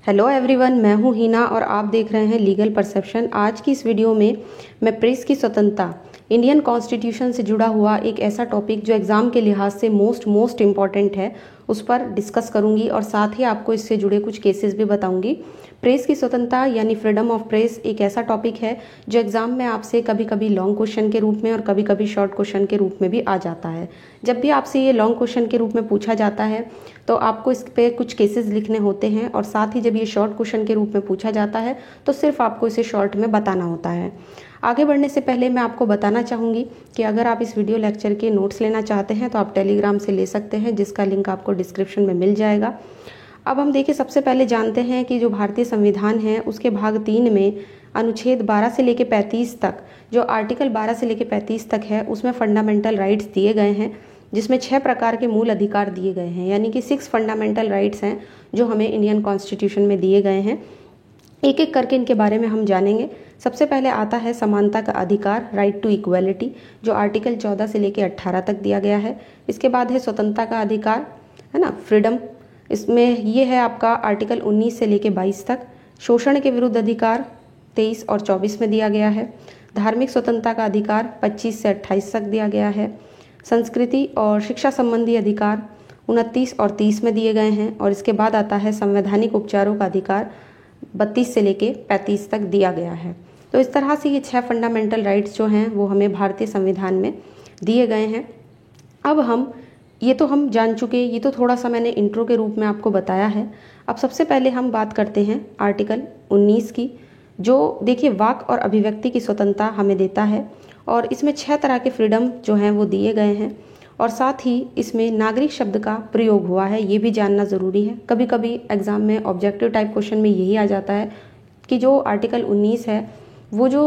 Hello everyone, मैं हूं हिना और आप देख रहे हैं लीगल परसेप्शन। आज की इस वीडियो में मैं प्रेस की स्वतंत्रता, इंडियन कॉन्स्टिट्यूशन से जुड़ा हुआ एक ऐसा टॉपिक जो एग्ज़ाम के लिहाज से मोस्ट इम्पॉर्टेंट है, उस पर डिस्कस करूंगी और साथ ही आपको इससे जुड़े कुछ केसेस भी बताऊंगी। प्रेस की स्वतंत्रता यानी फ्रीडम ऑफ प्रेस एक ऐसा टॉपिक है जो एग्ज़ाम में आपसे कभी कभी लॉन्ग क्वेश्चन के रूप में और कभी कभी शॉर्ट क्वेश्चन के रूप में भी आ जाता है। जब भी आपसे ये लॉन्ग क्वेश्चन के रूप में पूछा जाता है तो आपको इस पे कुछ केसेस लिखने होते हैं, और साथ ही जब ये शॉर्ट क्वेश्चन के रूप में पूछा जाता है तो सिर्फ आपको इसे शॉर्ट में बताना होता है। आगे बढ़ने से पहले मैं आपको बताना चाहूँगी कि अगर आप इस वीडियो लेक्चर के नोट्स लेना चाहते हैं तो आप टेलीग्राम से ले सकते हैं, जिसका लिंक आपको डिस्क्रिप्शन में मिल जाएगा। अब हम देखिए, सबसे पहले जानते हैं कि जो भारतीय संविधान है उसके भाग 3 में अनुच्छेद 12 से लेकर 35 तक, जो आर्टिकल 12 से लेकर 35 तक है, उसमें फंडामेंटल राइट्स दिए गए हैं, जिसमें 6 प्रकार के मूल अधिकार दिए गए हैं, यानी कि 6 फंडामेंटल राइट्स हैं जो हमें इंडियन कॉन्स्टिट्यूशन में दिए गए हैं। एक एक करके इनके बारे में हम जानेंगे। सबसे पहले आता है समानता का अधिकार, राइट टू इक्वलिटी, जो आर्टिकल 14 से लेकर 18 तक दिया गया है। इसके बाद है स्वतंत्रता का अधिकार, है ना, फ्रीडम, इसमें ये है आपका आर्टिकल 19 से लेकर 22 तक। शोषण के विरुद्ध अधिकार 23 और 24 में दिया गया है। धार्मिक स्वतंत्रता का अधिकार 25 से 28 तक दिया गया है। संस्कृति और शिक्षा संबंधी अधिकार 29 और 30 में दिए गए हैं। और इसके बाद आता है संवैधानिक उपचारों का अधिकार 32 से लेके 35 तक दिया गया है। तो इस तरह से ये 6 फंडामेंटल राइट्स जो हैं वो हमें भारतीय संविधान में दिए गए हैं। अब हम जान चुके, ये तो थोड़ा सा मैंने इंट्रो के रूप में आपको बताया है। अब सबसे पहले हम बात करते हैं आर्टिकल 19 की, जो देखिए वाक और अभिव्यक्ति की स्वतंत्रता हमें देता है, और इसमें 6 तरह के फ्रीडम जो हैं वो दिए गए हैं, और साथ ही इसमें नागरिक शब्द का प्रयोग हुआ है, ये भी जानना ज़रूरी है। कभी कभी एग्जाम में ऑब्जेक्टिव टाइप क्वेश्चन में यही आ जाता है कि जो आर्टिकल 19 है वो जो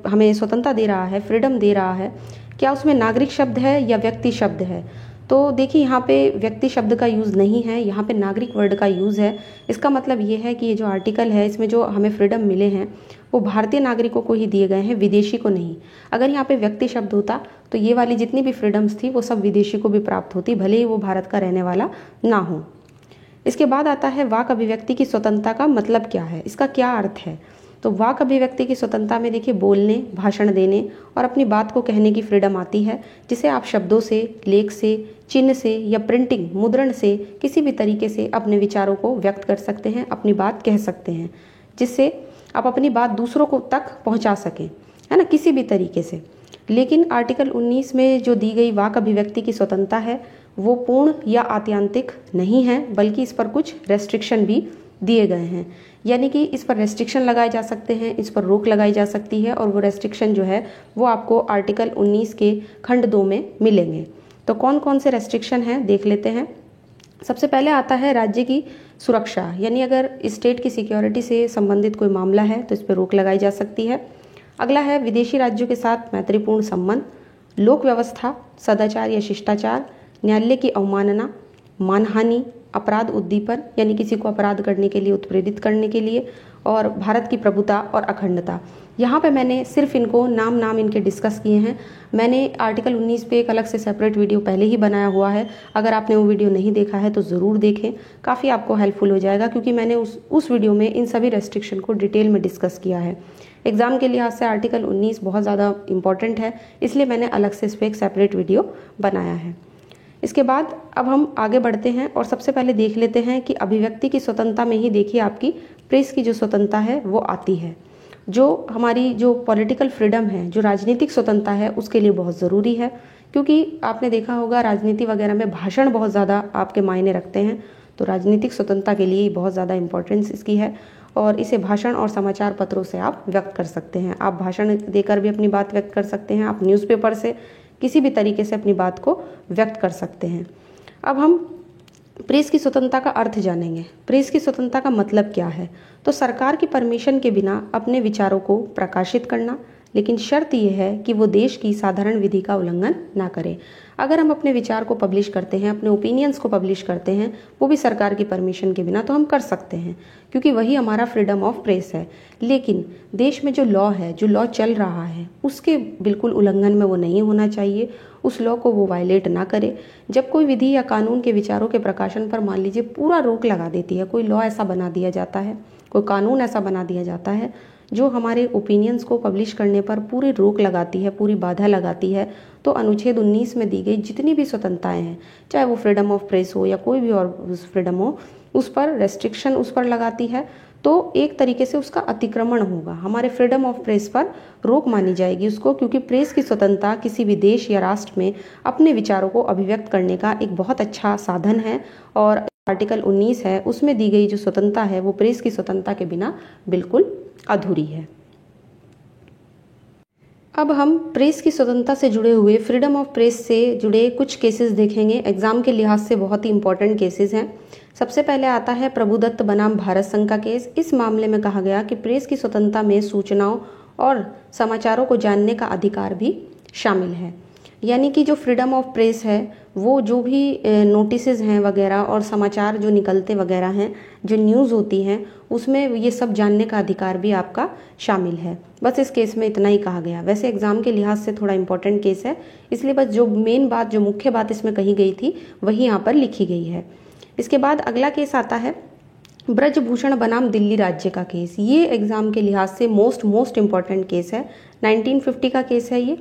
हमें स्वतंत्रता दे रहा है, फ्रीडम दे रहा है, क्या उसमें नागरिक शब्द है या व्यक्ति शब्द है। तो देखिए, यहाँ पे व्यक्ति शब्द का यूज़ नहीं है, यहाँ पे नागरिक वर्ड का यूज़ है। इसका मतलब ये है कि ये जो आर्टिकल है, इसमें जो हमें फ्रीडम मिले हैं वो भारतीय नागरिकों को ही दिए गए हैं, विदेशी को नहीं। अगर यहाँ पे व्यक्ति शब्द होता तो ये वाली जितनी भी फ्रीडम्स थी वो सब विदेशी को भी प्राप्त होती, भले ही वो भारत का रहने वाला ना हो। इसके बाद आता है वाक अभिव्यक्ति की स्वतंत्रता का मतलब क्या है, इसका क्या अर्थ है। तो वाक अभिव्यक्ति की स्वतंत्रता में देखिए बोलने, भाषण देने और अपनी बात को कहने की फ्रीडम आती है, जिसे आप शब्दों से, लेख से, चिन्ह से या प्रिंटिंग, मुद्रण से, किसी भी तरीके से अपने विचारों को व्यक्त कर सकते हैं, अपनी बात कह सकते हैं, जिससे आप अपनी बात दूसरों को तक पहुंचा सकें, है ना, किसी भी तरीके से। लेकिन आर्टिकल 19 में जो दी गई वाक अभिव्यक्ति की स्वतंत्रता है वो पूर्ण या आत्यांतिक नहीं है, बल्कि इस पर कुछ रेस्ट्रिक्शन भी दिए गए हैं, यानी कि इस पर रेस्ट्रिक्शन लगाए जा सकते हैं, इस पर रोक लगाई जा सकती है, और वो रेस्ट्रिक्शन जो है वो आपको आर्टिकल 19 के खंड 2 में मिलेंगे। तो कौन कौन से रेस्ट्रिक्शन हैं देख लेते हैं। सबसे पहले आता है राज्य की सुरक्षा, यानी अगर स्टेट की सिक्योरिटी से संबंधित कोई मामला है तो इस पर रोक लगाई जा सकती है। अगला है विदेशी राज्यों के साथ मैत्रीपूर्ण संबंध, लोक व्यवस्था, सदाचार या शिष्टाचार, न्यायालय की अवमानना, मानहानि, अपराध उद्दीपन, यानी किसी को अपराध करने के लिए उत्प्रेरित करने के लिए, और भारत की प्रभुता और अखंडता। यहाँ पे मैंने सिर्फ इनको नाम इनके डिस्कस किए हैं। मैंने आर्टिकल 19 पे एक अलग से सेपरेट वीडियो पहले ही बनाया हुआ है, अगर आपने वो वीडियो नहीं देखा है तो ज़रूर देखें, काफ़ी आपको हेल्पफुल हो जाएगा, क्योंकि मैंने उस वीडियो में इन सभी रेस्ट्रिक्शन को डिटेल में डिस्कस किया है। एग्जाम के लिहाज से आर्टिकल 19 बहुत ज़्यादा इंपॉर्टेंट है, इसलिए मैंने अलग से इस पर एक सेपरेट वीडियो बनाया है। इसके बाद अब हम आगे बढ़ते हैं और सबसे पहले देख लेते हैं कि अभिव्यक्ति की स्वतंत्रता में ही देखिए आपकी प्रेस की जो स्वतंत्रता है वो आती है, जो हमारी जो पॉलिटिकल फ्रीडम है, जो राजनीतिक स्वतंत्रता है, उसके लिए बहुत ज़रूरी है, क्योंकि आपने देखा होगा राजनीति वगैरह में भाषण बहुत ज़्यादा आपके मायने रखते हैं। तो राजनीतिक स्वतंत्रता के लिए बहुत ज़्यादा इंपॉर्टेंस इसकी है, और इसे भाषण और समाचार पत्रों से आप व्यक्त कर सकते हैं। आप भाषण देकर भी अपनी बात व्यक्त कर सकते हैं, आप न्यूज़पेपर से, किसी भी तरीके से अपनी बात को व्यक्त कर सकते हैं। अब हम प्रेस की स्वतंत्रता का अर्थ जानेंगे। प्रेस की स्वतंत्रता का मतलब क्या है। तो सरकार की परमिशन के बिना अपने विचारों को प्रकाशित करना, लेकिन शर्त यह है कि वो देश की साधारण विधि का उल्लंघन ना करे। अगर हम अपने विचार को पब्लिश करते हैं, अपने ओपिनियंस को पब्लिश करते हैं, वो भी सरकार की परमिशन के बिना, तो हम कर सकते हैं, क्योंकि वही हमारा फ्रीडम ऑफ प्रेस है। लेकिन देश में जो लॉ है, जो लॉ चल रहा है, उसके बिल्कुल उल्लंघन में वो नहीं होना चाहिए, उस लॉ को वो वायलेट ना करे। जब कोई विधि या कानून के विचारों के प्रकाशन पर मान लीजिए पूरा रोक लगा देती है, कोई लॉ ऐसा बना दिया जाता है, कोई कानून ऐसा बना दिया जाता है जो हमारे ओपिनियंस को पब्लिश करने पर पूरी रोक लगाती है, पूरी बाधा लगाती है, तो अनुच्छेद 19 में दी गई जितनी भी स्वतंत्रताएं हैं, चाहे वो फ्रीडम ऑफ प्रेस हो या कोई भी और फ्रीडम हो, उस पर रेस्ट्रिक्शन उस पर लगाती है, तो एक तरीके से उसका अतिक्रमण होगा। हमारे फ्रीडम ऑफ प्रेस पर रोक मानी जाएगी उसको, क्योंकि प्रेस की स्वतंत्रता किसी भी देश या राष्ट्र में अपने विचारों को अभिव्यक्त करने का एक बहुत अच्छा साधन है। और आर्टिकल 19 है, उसमें दी गई जो स्वतंत्रता है वो प्रेस की स्वतंत्रता के बिना बिल्कुल अधूरी है। अब हम प्रेस की स्वतंत्रता से जुड़े हुए, फ्रीडम ऑफ प्रेस से जुड़े कुछ केसेस देखेंगे। एग्जाम के लिहाज से बहुत ही इंपॉर्टेंट केसेस हैं। सबसे पहले आता है प्रभुदत्त बनाम भारत संघ का केस। इस मामले में कहा गया कि प्रेस की स्वतंत्रता में सूचनाओं और समाचारों को जानने का अधिकार भी शामिल है। यानी कि जो फ्रीडम ऑफ प्रेस है, वो जो भी नोटिसेज हैं वगैरह और समाचार जो निकलते वगैरह हैं, जो न्यूज़ होती हैं, उसमें ये सब जानने का अधिकार भी आपका शामिल है। बस इस केस में इतना ही कहा गया। वैसे एग्जाम के लिहाज से थोड़ा इंपॉर्टेंट केस है, इसलिए बस जो मेन बात, जो मुख्य बात इसमें कही गई थी, वही यहाँ पर लिखी गई है। इसके बाद अगला केस आता है ब्रजभूषण बनाम दिल्ली राज्य का केस। ये एग्जाम के लिहाज से मोस्ट इंपॉर्टेंट केस है। 1950 का केस है ये।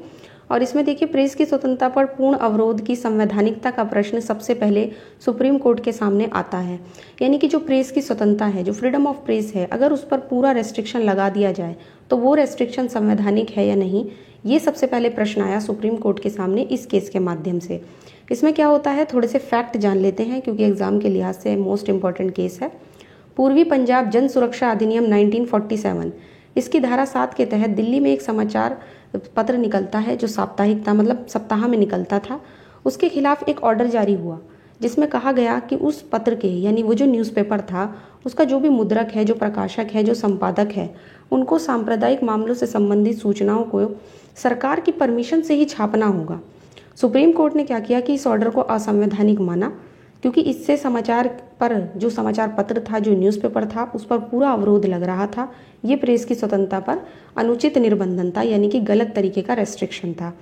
और इसमें देखिए, प्रेस की स्वतंत्रता पर पूर्ण अवरोध की संवैधानिकता का प्रश्न सबसे पहले सुप्रीम कोर्ट के सामने आता है। यानी कि जो प्रेस की स्वतंत्रता है, जो फ्रीडम ऑफ प्रेस है, अगर उस पर पूरा रेस्ट्रिक्शन लगा दिया जाए तो वो रेस्ट्रिक्शन संवैधानिक है या नहीं, ये सबसे पहले प्रश्न आया सुप्रीम कोर्ट के सामने इस केस के माध्यम से। इसमें क्या होता है, थोड़े से फैक्ट जान लेते हैं, क्योंकि एग्जाम के लिहाज से मोस्ट इंपॉर्टेंट केस है। पूर्वी पंजाब जन सुरक्षा अधिनियम 1947, इसकी धारा 7 के तहत दिल्ली में एक समाचार पत्र निकलता है जो साप्ताहिक था, मतलब सप्ताह में निकलता था। उसके खिलाफ एक ऑर्डर जारी हुआ जिसमें कहा गया कि उस पत्र के, यानी वो जो न्यूज़पेपर था, उसका जो भी मुद्रक है, जो प्रकाशक है, जो संपादक है, उनको सांप्रदायिक मामलों से संबंधित सूचनाओं को सरकार की परमिशन से ही छापना होगा। सुप्रीम कोर्ट ने क्या किया कि इस ऑर्डर को असंवैधानिक माना, क्योंकि इससे समाचार पर, जो समाचार पत्र था, जो न्यूज़पेपर था, उस पर पूरा अवरोध लग रहा था। ये प्रेस की स्वतंत्रता पर अनुचित निर्बंधन था, यानी कि गलत तरीके का रेस्ट्रिक्शन था।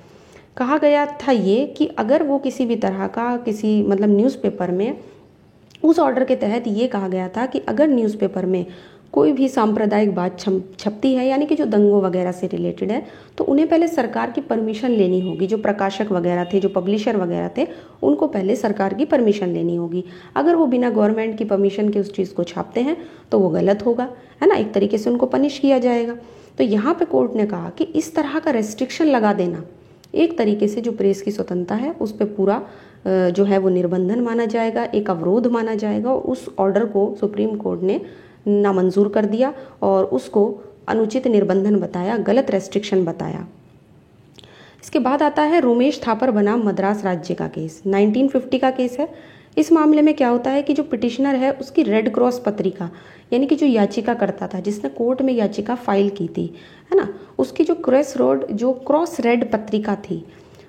कहा गया था ये कि अगर वो किसी भी तरह का, किसी मतलब न्यूज़पेपर में, उस ऑर्डर के तहत ये कहा गया था कि अगर न्यूज़पेपर में कोई भी सांप्रदायिक बात छपती है, यानी कि जो दंगों वगैरह से रिलेटेड है, तो उन्हें पहले सरकार की परमिशन लेनी होगी। जो प्रकाशक वगैरह थे, जो पब्लिशर वगैरह थे, उनको पहले सरकार की परमिशन लेनी होगी। अगर वो बिना गवर्नमेंट की परमिशन के उस चीज़ को छापते हैं तो वो गलत होगा, है ना, एक तरीके से उनको पनिश किया जाएगा। तो यहाँ पे कोर्ट ने कहा कि इस तरह का रेस्ट्रिक्शन लगा देना एक तरीके से जो प्रेस की स्वतंत्रता है उस पर पूरा जो है वो निर्बंधन माना जाएगा, एक अवरोध माना जाएगा। और उस ऑर्डर को सुप्रीम कोर्ट ने नामंजूर कर दिया और उसको अनुचित निर्बंधन बताया, गलत रेस्ट्रिक्शन बताया। इसके बाद आता है रोमेश थापर बनाम मद्रास राज्य का केस। 1950 का केस है। इस मामले में क्या होता है कि जो पिटिशनर है उसकी रेड क्रॉस पत्रिका, यानी कि जो याचिका करता था, जिसने कोर्ट में याचिका फाइल की थी, है ना, उसकी जो क्रॉस रेड पत्रिका थी,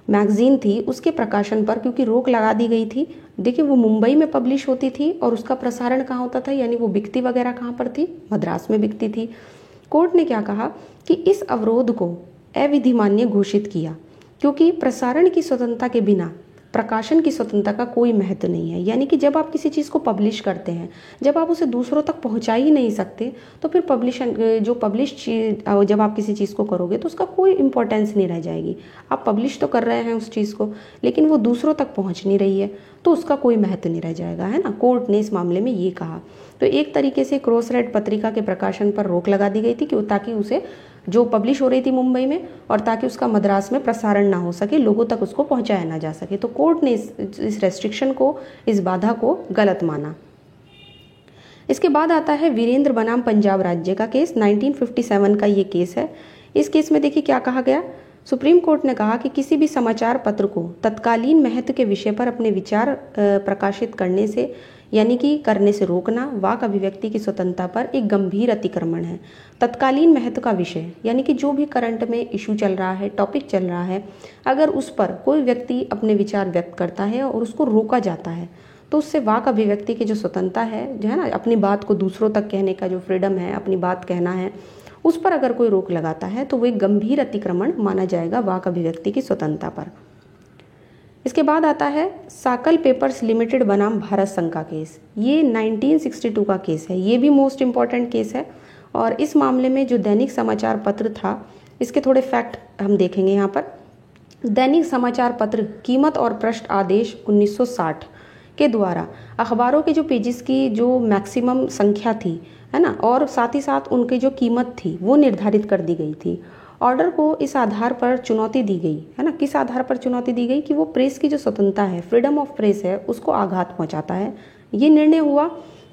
मैगजीन थी, उसके प्रकाशन पर क्योंकि रोक लगा दी गई थी। देखिए, वो मुंबई में पब्लिश होती थी और उसका प्रसारण कहाँ होता था, यानी वो बिकती वगैरह कहाँ पर थी, मद्रास में बिकती थी। कोर्ट ने क्या कहा कि इस अवरोध को अविधिमान्य घोषित किया, क्योंकि प्रसारण की स्वतंत्रता के बिना प्रकाशन की स्वतंत्रता का कोई महत्व नहीं है। यानी कि जब आप किसी चीज़ को पब्लिश करते हैं, जब आप उसे दूसरों तक पहुंचा ही नहीं सकते, तो फिर जब आप किसी चीज़ को करोगे तो उसका कोई इंपॉर्टेंस नहीं रह जाएगी। आप पब्लिश तो कर रहे हैं उस चीज़ को, लेकिन वो दूसरों तक पहुंच नहीं रही है, तो उसका कोई महत्व नहीं रह जाएगा, है ना। कोर्ट ने इस मामले में ये कहा। तो एक तरीके से क्रॉस रेड पत्रिका के प्रकाशन पर रोक लगा दी गई थी कि ताकि उसे, जो पब्लिश हो रही थी मुंबई में, और ताकि उसका मद्रास में प्रसारण ना हो सके, लोगों तक उसको पहुंचाया ना जा सके। तो कोर्ट ने इस रेस्ट्रिक्शन को, इस बाधा को गलत माना। इसके बाद आता है वीरेंद्र बनाम पंजाब राज्य का केस। 1957 का ये केस है। इस केस में देखिए क्या कहा गया। सुप्रीम कोर्ट ने कहा कि किसी भी समाचार पत्र को तत्कालीन महत्व के विषय पर अपने विचार प्रकाशित करने से यानी कि करने से रोकना वाक अभिव्यक्ति की स्वतंत्रता पर एक गंभीर अतिक्रमण है। तत्कालीन महत्व का विषय, यानी कि जो भी करंट में इशू चल रहा है, टॉपिक चल रहा है, अगर उस पर कोई व्यक्ति अपने विचार व्यक्त करता है और उसको रोका जाता है तो उससे वाक अभिव्यक्ति की जो स्वतंत्रता है, जो है ना, अपनी बात को दूसरों तक कहने का जो फ्रीडम है, अपनी बात कहना है, उस पर अगर कोई रोक लगाता है तो वो एक गंभीर अतिक्रमण माना जाएगा वाक अभिव्यक्ति की स्वतंत्रता पर। इसके बाद आता है साकल पेपर्स लिमिटेड बनाम भारत संघ का केस। ये 1962 का केस है, ये भी मोस्ट इम्पॉर्टेंट केस है। और इस मामले में जो दैनिक समाचार पत्र था, इसके थोड़े फैक्ट हम देखेंगे यहाँ पर। दैनिक समाचार पत्र कीमत और पृष्ठ आदेश 1960 के द्वारा अखबारों के जो पेजेस की जो मैक्सिमम संख्या थी, है ना, और साथ ही साथ उनकी जो कीमत थी वो निर्धारित कर दी गई थी। ऑर्डर को इस आधार पर चुनौती दी गई, है ना, किस आधार पर चुनौती दी गई कि वो प्रेस की जो स्वतंत्रता है, फ्रीडम ऑफ प्रेस है, उसको आघात पहुंचाता है। ये निर्णय हुआ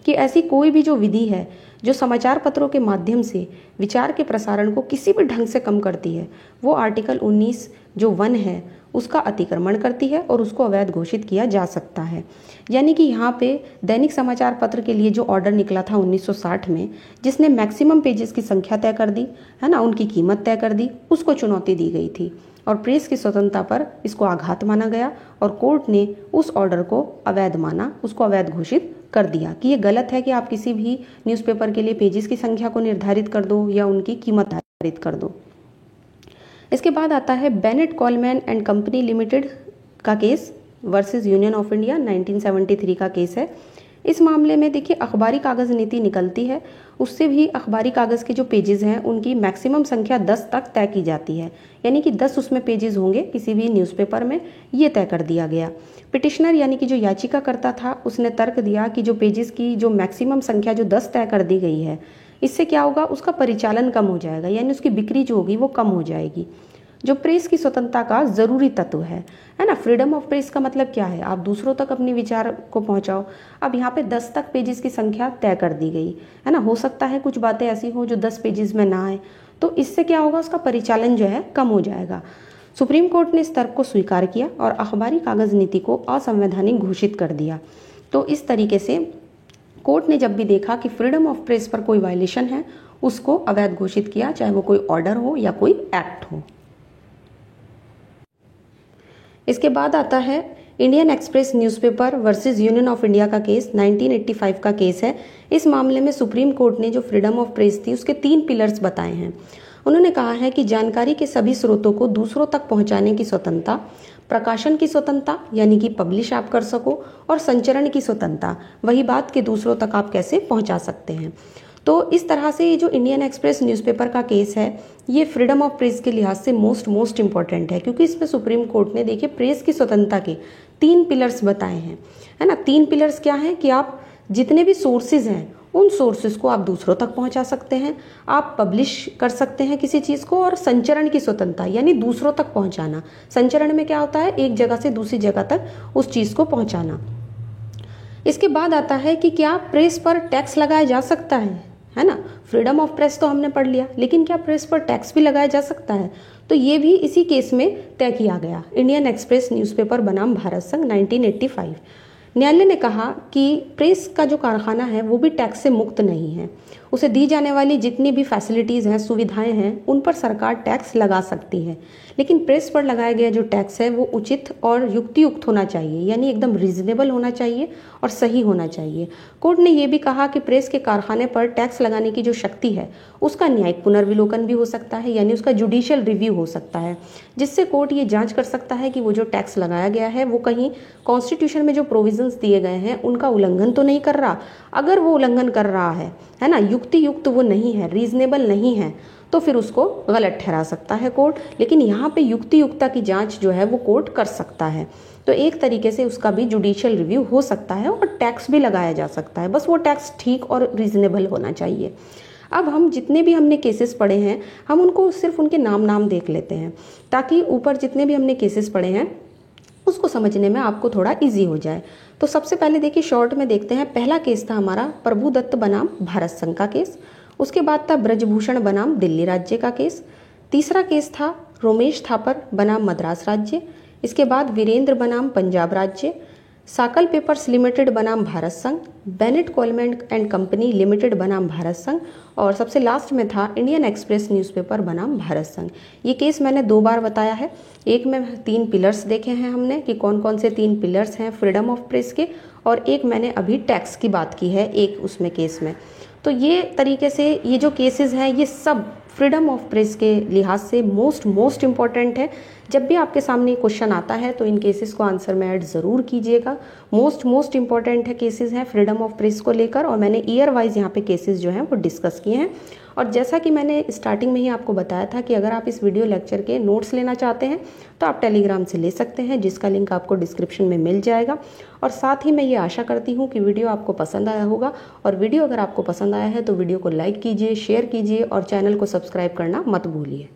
कि ऐसी कोई भी जो विधि है जो समाचार पत्रों के माध्यम से विचार के प्रसारण को किसी भी ढंग से कम करती है, वो आर्टिकल 19 जो 1 है उसका अतिक्रमण करती है और उसको अवैध घोषित किया जा सकता है। यानी कि यहाँ पे दैनिक समाचार पत्र के लिए जो ऑर्डर निकला था 1960 में, जिसने मैक्सिमम पेजेस की संख्या तय कर दी, है ना, उनकी कीमत तय कर दी, उसको चुनौती दी गई थी और प्रेस की स्वतंत्रता पर इसको आघात माना गया और कोर्ट ने उस ऑर्डर को अवैध माना, उसको अवैध घोषित कर दिया कि ये गलत है कि आप किसी भी न्यूज़पेपर के लिए पेजेस की संख्या को निर्धारित कर दो या उनकी कीमत निर्धारित कर दो। इसके बाद आता है Bennett Coleman and Company Limited का case versus Union of India, 1973 का केस है। इस मामले में देखिए अखबारी कागज़ नीति निकलती है, उससे भी अखबारी कागज़ के जो पेजेस हैं उनकी मैक्सिमम संख्या 10 तक तय की जाती है, यानी कि 10 उसमें पेजेस होंगे किसी भी न्यूज़पेपर में, ये तय कर दिया गया। पिटिशनर यानी कि जो याचिकाकर्ता था उसने तर्क दिया कि जो पेजेस की जो मैक्सिमम संख्या जो 10 तय कर दी गई है, इससे क्या होगा, उसका परिचालन कम हो जाएगा, यानी उसकी बिक्री जो होगी वो कम हो जाएगी, जो प्रेस की स्वतंत्रता का ज़रूरी तत्व है ना। फ्रीडम ऑफ प्रेस का मतलब क्या है, आप दूसरों तक अपने विचार को पहुंचाओ। अब यहाँ पे 10 तक पेजेस की संख्या तय कर दी गई है ना, हो सकता है कुछ बातें ऐसी हो जो 10 पेजेस में ना आए, तो इससे क्या होगा, उसका परिचालन जो है कम हो जाएगा। सुप्रीम कोर्ट ने इस तर्क को स्वीकार किया और अखबारी कागज़ नीति को असंवैधानिक घोषित कर दिया। तो इस तरीके से कोर्ट ने जब भी देखा कि फ्रीडम ऑफ प्रेस पर कोई वायलेशन है, उसको अवैध घोषित किया, चाहे वो कोई ऑर्डर हो या कोई एक्ट हो। इसके बाद आता है Indian express newspaper versus Union of India का केस, 1985 का केस है। इस मामले में सुप्रीम कोर्ट ने जो फ्रीडम ऑफ प्रेस थी उसके 3 पिलर्स बताए हैं। उन्होंने कहा है कि जानकारी के सभी स्रोतों को दूसरों तक पहुंचाने की स्वतंत्रता, प्रकाशन की स्वतंत्रता यानी कि पब्लिश आप कर सको, और संचरण की स्वतंत्रता, वही बात कि दूसरों तक आप कैसे पहुंचा सकते हैं। तो इस तरह से ये जो इंडियन एक्सप्रेस न्यूज़पेपर का केस है, ये फ्रीडम ऑफ प्रेस के लिहाज से मोस्ट इम्पॉर्टेंट है, क्योंकि इसमें सुप्रीम कोर्ट ने देखिए प्रेस की स्वतंत्रता के 3 पिलर्स बताए हैं, है ना। 3 पिलर्स क्या हैं कि आप जितने भी सोर्सेज हैं उन सोर्सेज को आप दूसरों तक पहुंचा सकते हैं, आप पब्लिश कर सकते हैं किसी चीज़ को, और संचरण की स्वतंत्रता यानी दूसरों तक पहुंचाना। संचरण में क्या होता है, एक जगह से दूसरी जगह तक उस चीज़ को पहुंचाना। इसके बाद आता है कि क्या प्रेस पर टैक्स लगाया जा सकता है ना। फ्रीडम ऑफ प्रेस तो हमने पढ़ लिया, लेकिन क्या प्रेस पर टैक्स भी लगाया जा सकता है, तो ये भी इसी केस में तय किया गया। इंडियन एक्सप्रेस न्यूज़पेपर बनाम भारत संघ, 1985। न्यायालय ने कहा कि प्रेस का जो कारखाना है वो भी टैक्स से मुक्त नहीं है, उसे दी जाने वाली जितनी भी फैसिलिटीज़ हैं, सुविधाएं हैं, उन पर सरकार टैक्स लगा सकती है, लेकिन प्रेस पर लगाया गया जो टैक्स है वो उचित और युक्तियुक्त होना चाहिए, यानी एकदम रीजनेबल होना चाहिए और सही होना चाहिए। कोर्ट ने ये भी कहा कि प्रेस के कारखाने पर टैक्स लगाने की जो शक्ति है उसका न्यायिक पुनर्विलोकन भी हो सकता है, यानी उसका जुडिशियल रिव्यू हो सकता है, जिससे कोर्ट ये जांच कर सकता है कि वो जो टैक्स लगाया गया है वो कहीं कॉन्स्टिट्यूशन में जो प्रोविजंस दिए गए हैं उनका उल्लंघन तो नहीं कर रहा। अगर वो उल्लंघन कर रहा है ना, युक्ति युक्त वो नहीं है, रीजनेबल नहीं है, तो फिर उसको गलत ठहरा सकता है कोर्ट। लेकिन यहाँ पे युक्ति युक्तता की जांच जो है वो कोर्ट कर सकता है, तो एक तरीके से उसका भी जुडिशियल रिव्यू हो सकता है और टैक्स भी लगाया जा सकता है, बस वो टैक्स ठीक और रीजनेबल होना चाहिए। अब हम जितने भी हमने केसेस पढ़े हैं हम उनको सिर्फ उनके नाम देख लेते हैं, ताकि ऊपर जितने भी हमने केसेस पढ़े हैं उसको समझने में आपको थोड़ा इजी हो जाए। तो सबसे पहले देखिए शॉर्ट में देखते हैं। पहला केस था हमारा प्रभुदत्त बनाम भारत संघ का केस, उसके बाद था ब्रजभूषण बनाम दिल्ली राज्य का केस, तीसरा केस था रोमेश थापर बनाम मद्रास राज्य, इसके बाद वीरेंद्र बनाम पंजाब राज्य, साकल पेपर्स लिमिटेड बनाम भारत संघ, Bennett Coleman and Company limited बनाम भारत संघ, और सबसे लास्ट में था इंडियन एक्सप्रेस न्यूज़पेपर बनाम भारत संघ। ये केस मैंने 2 बार बताया है। एक में 3 पिलर्स देखे हैं हमने कि कौन कौन से 3 पिलर्स हैं फ्रीडम ऑफ प्रेस के, और एक मैंने अभी टैक्स की बात की है एक उसमें केस में। तो ये तरीके से ये जो केसेस हैं ये सब फ्रीडम ऑफ प्रेस के लिहाज से मोस्ट इम्पॉर्टेंट है। जब भी आपके सामने क्वेश्चन आता है तो इन केसेस को आंसर में ऐड ज़रूर कीजिएगा। मोस्ट इम्पॉर्टेंट है केसेस हैं फ्रीडम ऑफ प्रेस को लेकर, और मैंने ईयर वाइज यहाँ पे केसेस जो हैं वो डिस्कस किए हैं। और जैसा कि मैंने स्टार्टिंग में ही आपको बताया था कि अगर आप इस वीडियो लेक्चर के नोट्स लेना चाहते हैं तो आप टेलीग्राम से ले सकते हैं, जिसका लिंक आपको डिस्क्रिप्शन में मिल जाएगा। और साथ ही मैं ये आशा करती हूँ कि वीडियो आपको पसंद आया होगा, और वीडियो अगर आपको पसंद आया है तो वीडियो को लाइक कीजिए, शेयर कीजिए और चैनल को सब्सक्राइब करना मत भूलिए।